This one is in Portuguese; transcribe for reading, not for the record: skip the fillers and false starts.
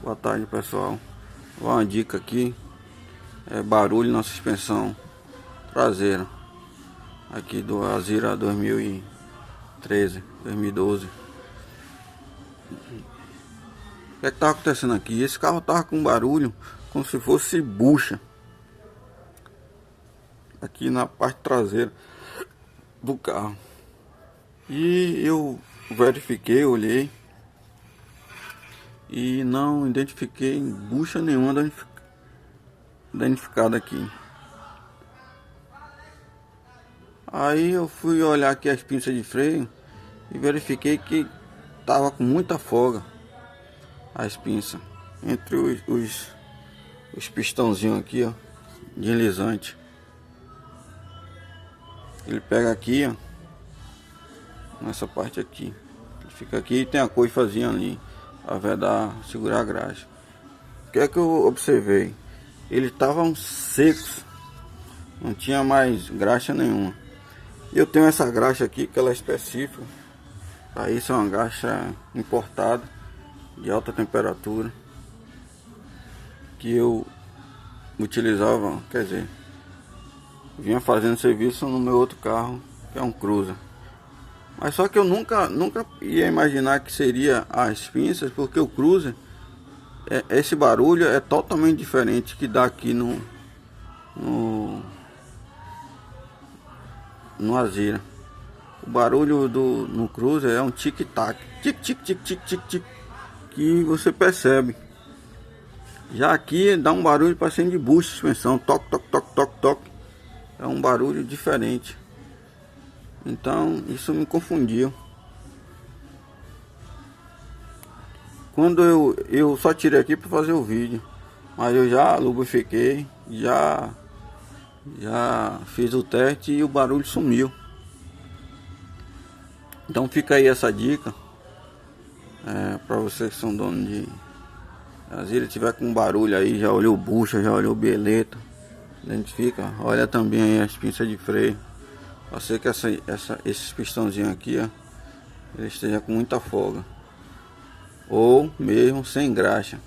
Boa tarde, pessoal. Uma dica aqui é barulho na suspensão traseira aqui do Azira 2013, 2012. O que é que tá acontecendo aqui? Esse carro tava com barulho como se fosse bucha aqui na parte traseira do carro. E eu verifiquei, olhei e não identifiquei bucha nenhuma danificada aqui. Aí eu fui olhar aqui as pinças de freio e verifiquei que tava com muita folga as pinças entre os pistãozinhos aqui, ó, deslizante. Ele pega aqui, ó, nessa parte aqui. Ele fica aqui e tem a coifazinha ali a vedar, segurar a graxa. O que é que eu observei? Eles estavam secos, não tinha mais graxa nenhuma. Eu tenho essa graxa aqui que ela é específica. Aí isso é uma graxa importada de alta temperatura que eu utilizava, quer dizer, vinha fazendo serviço no meu outro carro, que é um Cruiser. Mas só que eu nunca ia imaginar que seria as pinças, porque o Cruiser, esse barulho é totalmente diferente que dá aqui no Azira. O barulho no Cruiser é um tic-tac, tic-tic-tic-tic-tic-tic, que você percebe. Já aqui dá um barulho parecendo de bucha de suspensão, toque, toque, toque, toque, toque. É um barulho diferente. Então isso me confundiu. Quando eu só tirei aqui para fazer o vídeo, mas eu já lubrifiquei, já fiz o teste e o barulho sumiu. Então fica aí essa dica para vocês que são donos de Azira, tiver com barulho aí, já olhou bucha, já olhou beleta, identifica, olha também aí as pinças de freio. Pode ser que esses pistãozinhos aqui, ó, ele esteja com muita folga ou mesmo sem graxa.